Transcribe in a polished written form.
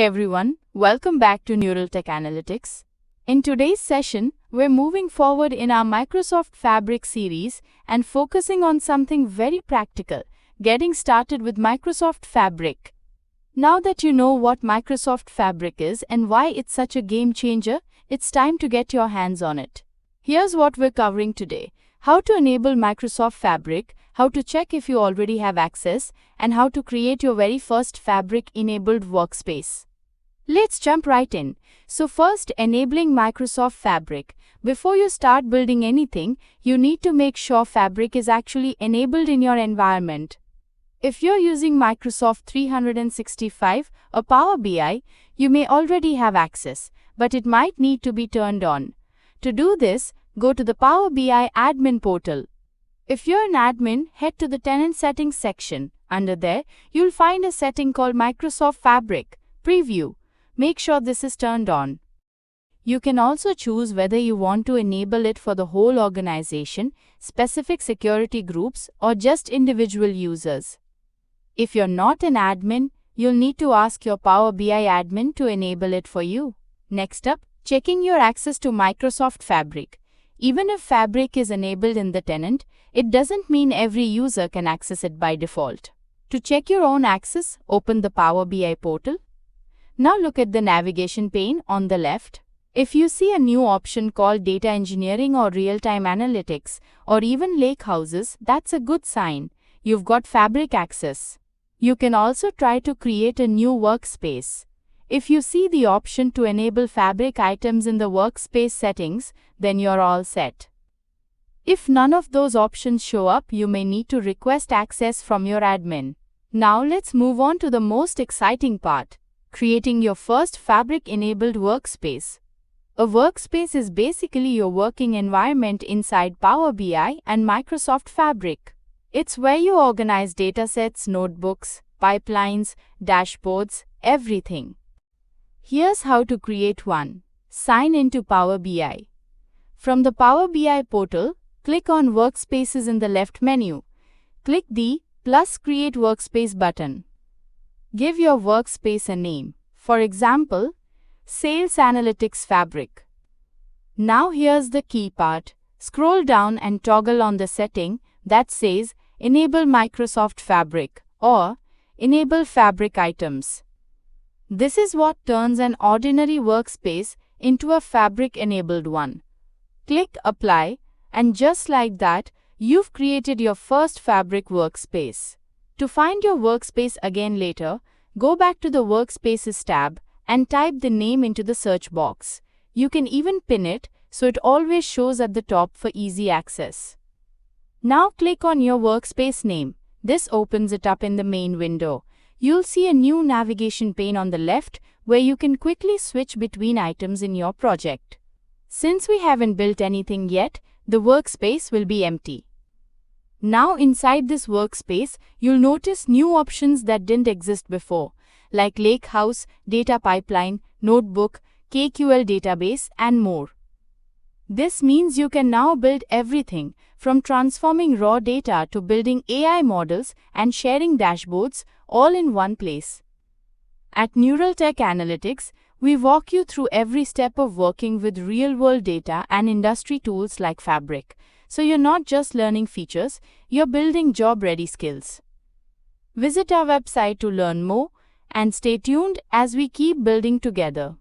Hey everyone, welcome back to Neural Tech Analytics. In today's session, we're moving forward in our Microsoft Fabric series and focusing on something very practical, getting started with Microsoft Fabric. Now that you know what Microsoft Fabric is and why it's such a game changer, it's time to get your hands on it. Here's what we're covering today: how to enable Microsoft Fabric, how to check if you already have access, and how to create your very first Fabric-enabled workspace. Let's jump right in. So first, enabling Microsoft Fabric. Before you start building anything, you need to make sure Fabric is actually enabled in your environment. If you're using Microsoft 365 or Power BI, you may already have access, but it might need to be turned on. To do this, go to the Power BI admin portal. If you're an admin, head to the Tenant Settings section. Under there, you'll find a setting called Microsoft Fabric Preview. Make sure this is turned on. You can also choose whether you want to enable it for the whole organization, specific security groups, or just individual users. If you're not an admin, you'll need to ask your Power BI admin to enable it for you. Next up, checking your access to Microsoft Fabric. Even if Fabric is enabled in the tenant, it doesn't mean every user can access it by default. To check your own access, open the Power BI portal. Now look at the navigation pane on the left. If you see a new option called Data Engineering or Real-Time Analytics, or even Lakehouses, that's a good sign. You've got Fabric access. You can also try to create a new workspace. If you see the option to enable Fabric items in the workspace settings, then you're all set. If none of those options show up, you may need to request access from your admin. Now let's move on to the most exciting part: creating your first Fabric-enabled workspace. A workspace is basically your working environment inside Power BI and Microsoft Fabric. It's where you organize datasets, notebooks, pipelines, dashboards, everything. Here's how to create one. Sign into Power BI. From the Power BI portal, click on Workspaces in the left menu. Click the +Create Workspace button. Give your workspace a name. For example, Sales Analytics Fabric. Now here's the key part. Scroll down and toggle on the setting that says Enable Microsoft Fabric or Enable Fabric Items. This is what turns an ordinary workspace into a Fabric-enabled one. Click Apply, and just like that, you've created your first Fabric workspace. To find your workspace again later, go back to the Workspaces tab and type the name into the search box. You can even pin it so it always shows at the top for easy access. Now click on your workspace name. This opens it up in the main window. You'll see a new navigation pane on the left where you can quickly switch between items in your project. Since we haven't built anything yet, the workspace will be empty. Now inside this workspace, you'll notice new options that didn't exist before, like Lakehouse, Data Pipeline, Notebook, KQL Database, and more. This means you can now build everything from transforming raw data to building AI models and sharing dashboards all in one place. At Neural Tech Analytics, we walk you through every step of working with real-world data and industry tools like Fabric. So you're not just learning features, you're building job-ready skills. Visit our website to learn more and stay tuned as we keep building together.